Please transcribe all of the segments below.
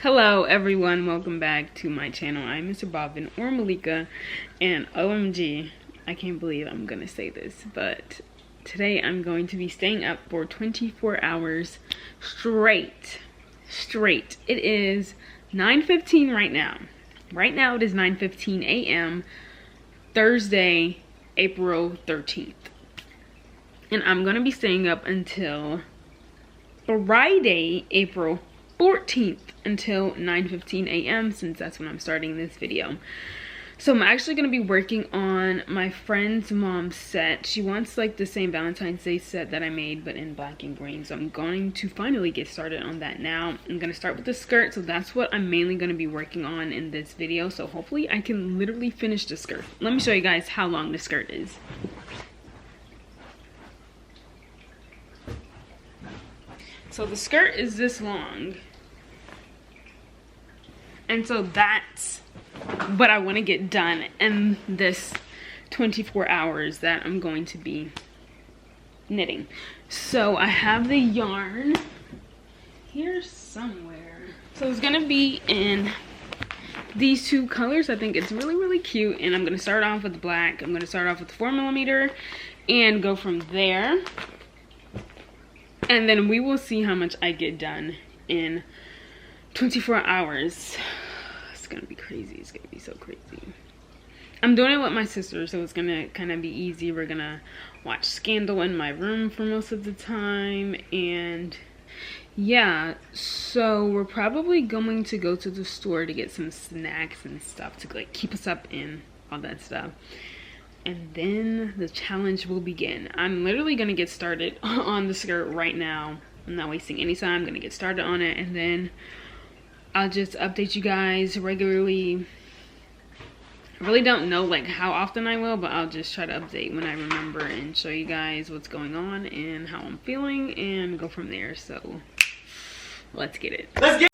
Hello everyone, welcome back to my channel. I'm mrbobvin or Malika, and OMG, I can't believe I'm gonna say this, but today I'm going to be staying up for 24 hours straight. It is 9:15 right now. Right now it is 9:15 a.m. Thursday, April 13th. And I'm gonna be staying up until Friday, April 14th until 9:15 a.m. since that's when I'm starting this video. So I'm actually going to be working on my friend's mom's set. She wants like the same Valentine's Day set that I made but in black and green. So I'm going to finally get started on that now. I'm going to start with the skirt. So that's what I'm mainly going to be working on in this video. So hopefully I can literally finish the skirt. Let me show you guys how long the skirt is. So the skirt is this long. And so that's what I want to get done in this 24 hours that I'm going to be knitting. So I have the yarn here somewhere. So it's going to be in these two colors. I think it's really cute. And I'm going to start off with black. I'm going to start off with 4mm and go from there. And then we will see how much I get done in 24 hours. It's gonna be crazy. It's gonna be so crazy. I'm doing it with my sister, so it's gonna kind of be easy. We're gonna watch Scandal in my room for most of the time, and yeah, so we're probably going to go to the store to get some snacks and stuff to like keep us up in all that stuff. And then the challenge will begin. I'm literally gonna get started on the skirt right now. I'm not wasting any time. I'm gonna get started on it, and then I'll just update you guys regularly. I really don't know like how often I will, but I'll just try to update when I remember and show you guys what's going on and how I'm feeling and go from there. So let's get it. Let's get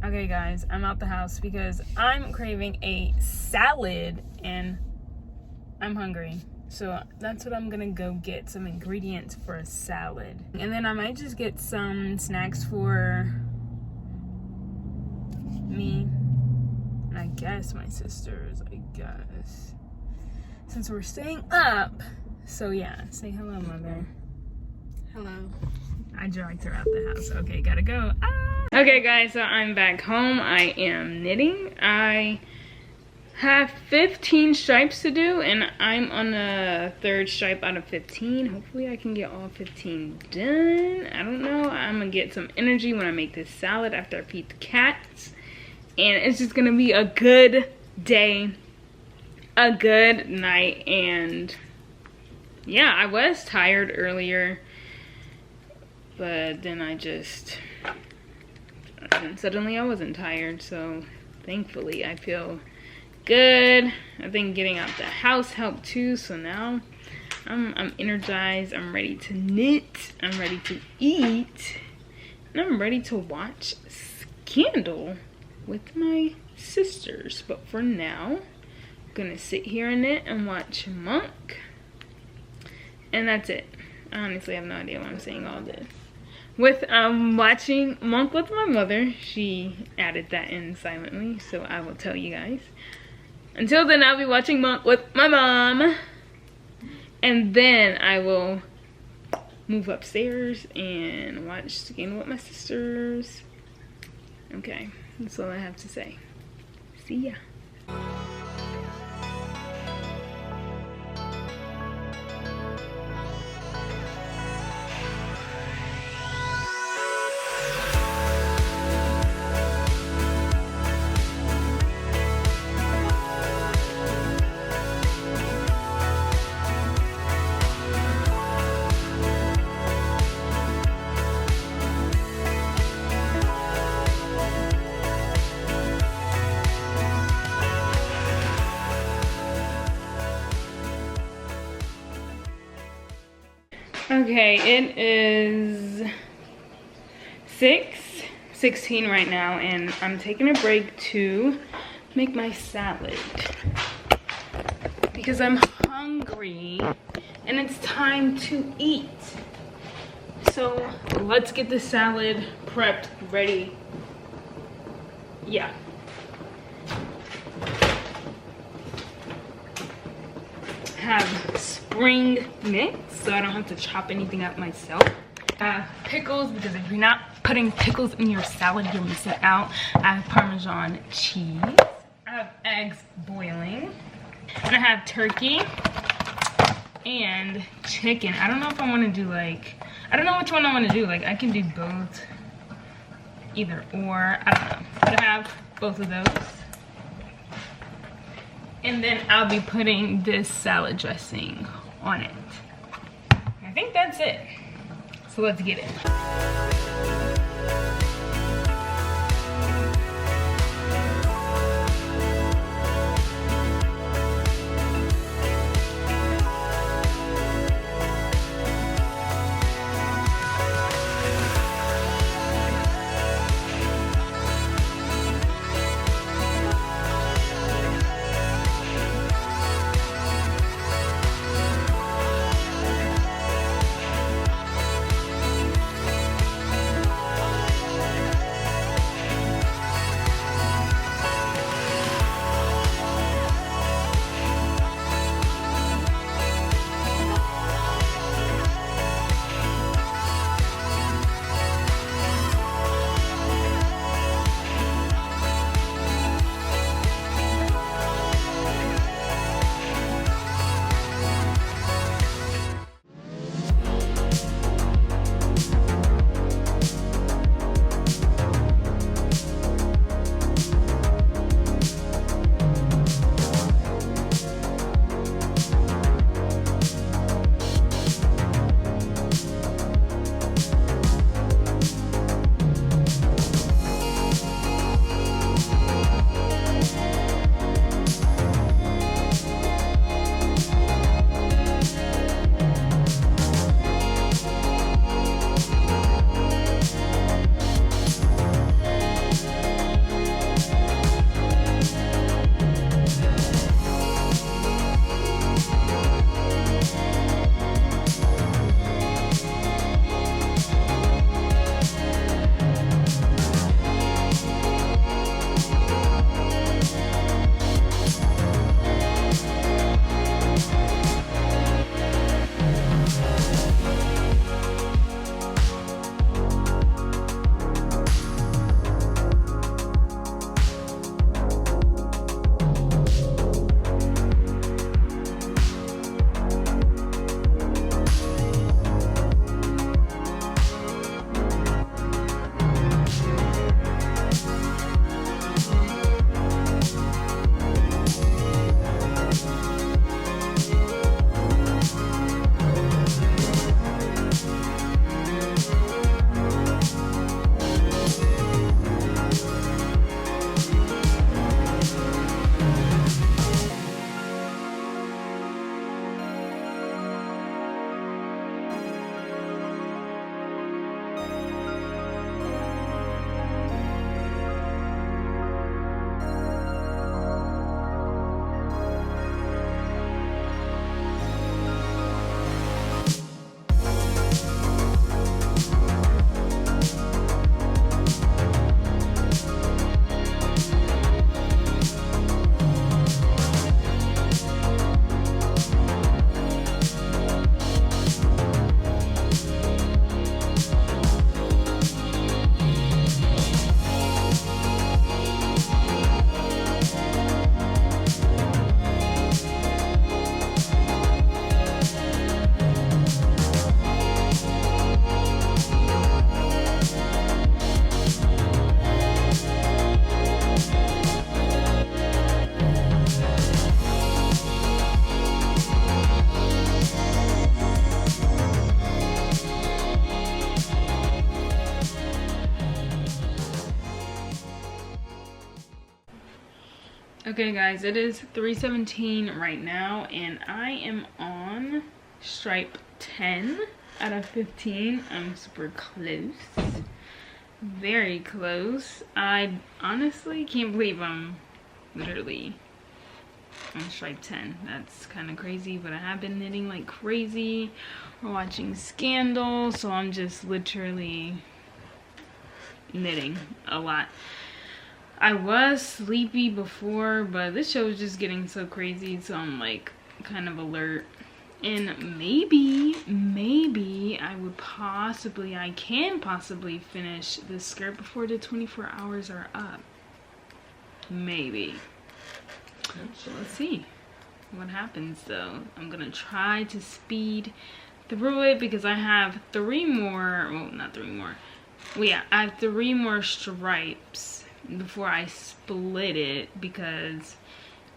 Okay guys, I'm out the house because I'm craving a salad and I'm hungry. So that's what I'm gonna go get, some ingredients for a salad. And then I might just get some snacks for me and I guess my sisters, since we're staying up. So yeah, say hello, mother. Hello. I dragged her out the house. Okay, gotta go. Okay guys, so I'm back home. I am knitting. I have 15 stripes to do and I'm on the 3rd stripe out of 15. Hopefully I can get all 15 done. I don't know. I'm gonna get some energy when I make this salad after I feed the cats. And it's just gonna be a good day, a good night. And yeah, I was tired earlier, but then suddenly I wasn't tired. So thankfully I feel good. I think getting out the house helped too. So now I'm energized. I'm ready to knit. I'm ready to eat. And I'm ready to watch Scandal with my sisters. But for now, I'm gonna sit here and knit and watch Monk. And that's it. I honestly have no idea why I'm saying all this. With watching Monk with my mother. She added that in silently, so I will tell you guys. Until then, I'll be watching Monk with my mom. And then I will move upstairs and watch Scandal with my sisters. Okay, that's all I have to say. See ya. Okay, it is 6:16 right now, and I'm taking a break to make my salad because I'm hungry and it's time to eat. So let's get the salad prepped, ready. Yeah. Have spring mix so I don't have to chop anything up myself. I have pickles because if you're not putting pickles in your salad, you're missing out. I have Parmesan cheese. I have eggs boiling. And I have turkey and chicken. I don't know if I want to do I don't know which one I want to do. I can do both, either or, I don't know. But I have both of those. And then I'll be putting this salad dressing on it. I think that's it. So let's get it. Okay guys, it is 3:17 right now and I am on stripe 10 out of 15. I'm super close. Very close. I honestly can't believe I'm literally on stripe 10. That's kind of crazy, but I have been knitting like crazy. We're watching Scandal, so I'm just literally knitting a lot. I was sleepy before, but this show is just getting so crazy, so I'm like kind of alert. And maybe I can possibly finish this skirt before the 24 hours are up. Maybe. So let's see what happens though. I'm gonna try to speed through it because I have three more, well, not three more. Well, yeah, I have 3 more stripes before I split it, because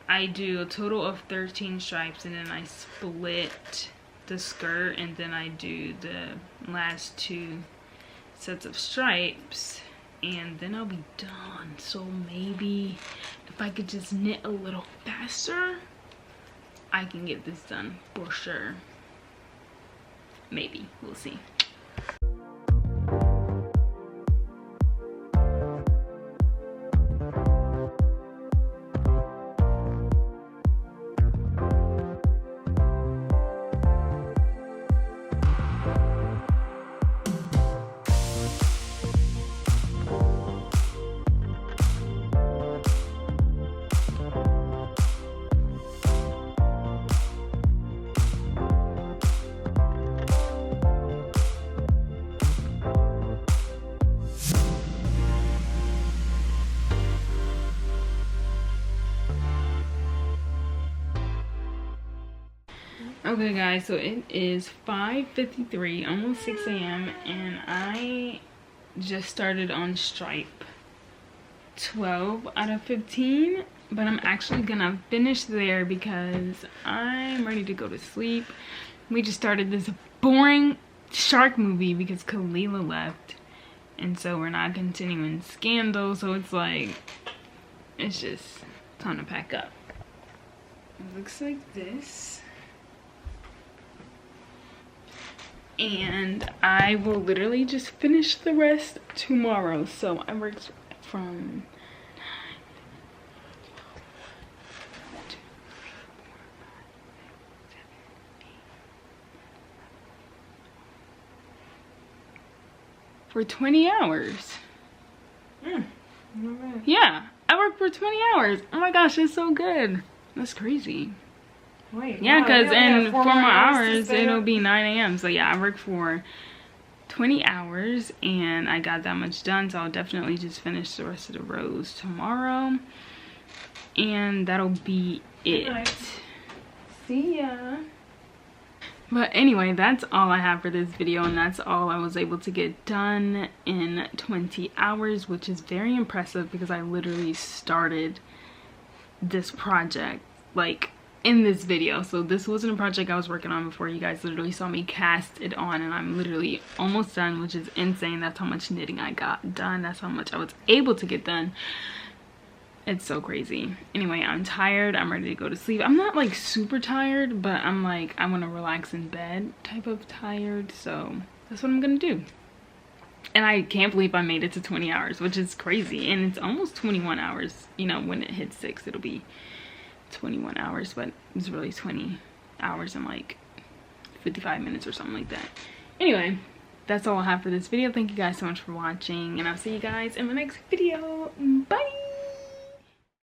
I do a total of 13 stripes and then I split the skirt and then I do the last 2 sets of stripes and then I'll be done. So maybe if I could just knit a little faster, I can get this done for sure. Maybe, we'll see. Okay guys, so it is 5:53, almost 6 a.m. and I just started on stripe 12 out of 15, but I'm actually gonna finish there because I'm ready to go to sleep. We just started this boring shark movie because Kalila left, and so we're not continuing Scandal, so it's like, it's just time to pack up. It looks like this. And I will literally just finish the rest tomorrow. So I worked from 20 hours. Yeah, I worked for 20 hours. Oh my gosh, that's so good. That's crazy. Wait, yeah, because wow, in 4 more hours it'll be 9 a.m. So yeah, I worked for 20 hours and I got that much done. So I'll definitely just finish the rest of the rows tomorrow. And that'll be it. See ya. But anyway, that's all I have for this video, and that's all I was able to get done in 20 hours, which is very impressive because I literally started this project like in this video. So this wasn't a project I was working on before. You guys literally saw me cast it on and I'm literally almost done, which is insane. That's how much knitting I got done. That's how much I was able to get done. It's so crazy. Anyway, I'm tired. I'm ready to go to sleep. I'm not like super tired, but I'm like, I want to relax in bed type of tired. So that's what I'm gonna do. And I can't believe I made it to 20 hours, which is crazy. And it's almost 21 hours. You know, when it hits 6, it'll be 21 hours, but it's really 20 hours and like 55 minutes or something like that. Anyway, that's all I have for this video. Thank you guys so much for watching, and I'll see you guys in the next video.